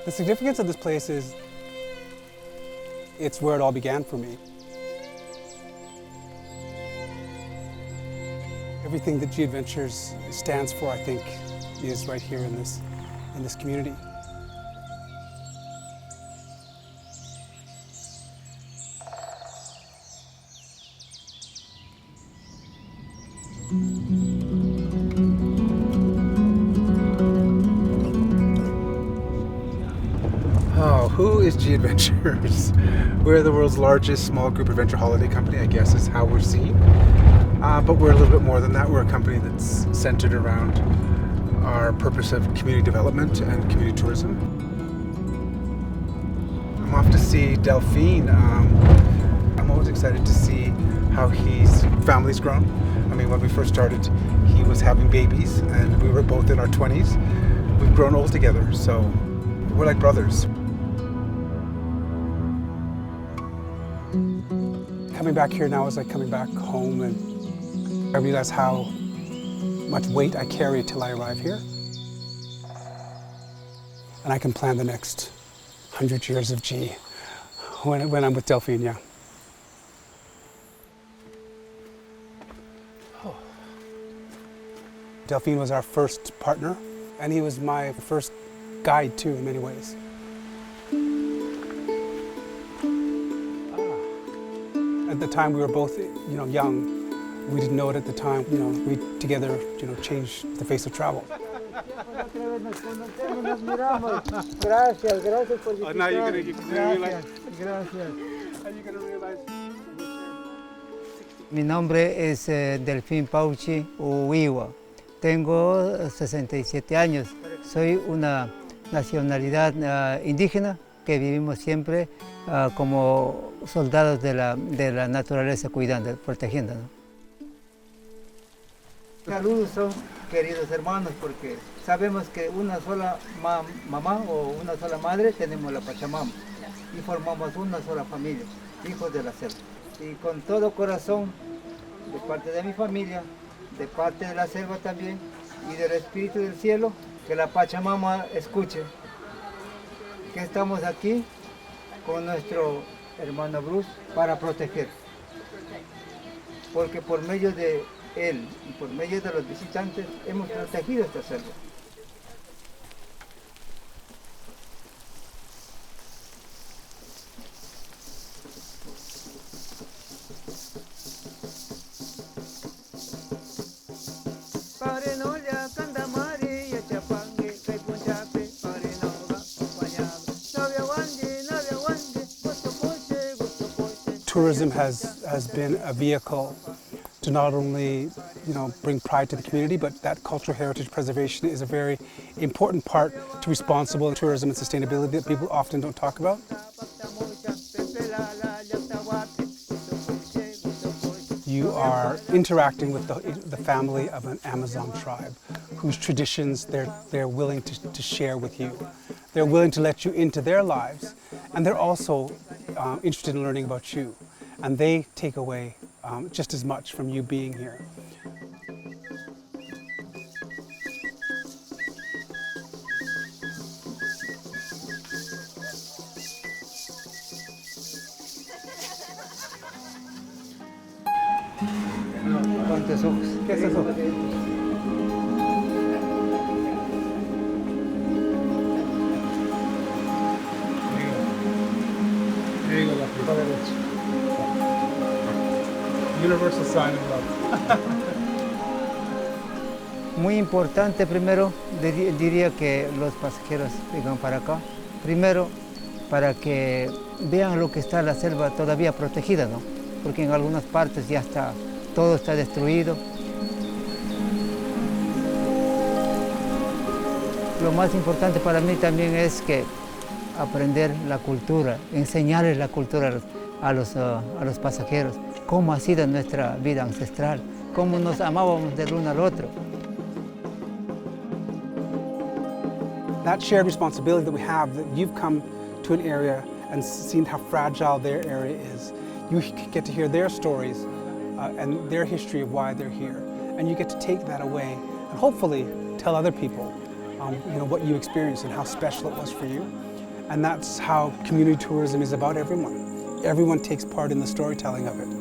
The significance of this place is it's where it all began for me. Everything that G Adventures stands for, I think, is right here in this community. Oh, who is G Adventures? We're the world's largest small group adventure holiday company, I guess is how we're seen. But we're a little bit more than that. We're a company that's centered around our purpose of community development and community tourism. I'm off to see Delphine. I'm always excited to see how his family's grown. I mean, when we first started, he was having babies and we were both in our 20s. We've grown old together, so we're like brothers. Coming back here now is like coming back home, and I realize how much weight I carry till I arrive here. And I can plan the next 100 years of G when I'm with Delphine, yeah. Oh. Delphine was our first partner, and he was my first guide too in many ways. At the time we were both, young. We didn't know it at the time. We together, changed the face of travel. Now you're gonna realize. Mi nombre es Delphine Pauchi Uiwa. Tengo 67 años. Soy una nacionalidad indígena que vivimos siempre como soldados de la naturaleza, cuidando, protegiendo, ¿no? Saludos, queridos hermanos, porque sabemos que una sola mamá o una sola madre tenemos la Pachamama y formamos una sola familia, hijos de la selva. Y con todo corazón, de parte de mi familia, de parte de la selva también y del Espíritu del Cielo, que la Pachamama escuche que estamos aquí con nuestro hermano Bruce para proteger, porque por medio de él y por medio de los visitantes hemos protegido esta selva. Tourism has been a vehicle to not only bring pride to the community, but that cultural heritage preservation is a very important part to responsible tourism and sustainability that people often don't talk about. You are interacting with the family of an Amazon tribe whose traditions they're willing to share with you. They're willing to let you into their lives, and they're also interested in learning about you. And they take away just as much from you being here. ¿Cuántos ojos? ¿Qué es eso? There you go, left. Universal sign of love. Muy importante, primero diría que los pasajeros vengan para acá. Primero, para que vean lo que está la selva todavía protegida, ¿no? Porque en algunas partes ya todo está destruido. Lo más importante para mí también es que aprender la cultura, enseñarles la cultura a los pasajeros, cómo ha sido nuestra vida ancestral, cómo nos amábamos del uno al otro. That shared responsibility that we have, that you've come to an area and seen how fragile their area is. You get to hear their stories and their history of why they're here. And you get to take that away and hopefully tell other people what you experienced and how special it was for you. And that's how community tourism is about everyone. Everyone takes part in the storytelling of it.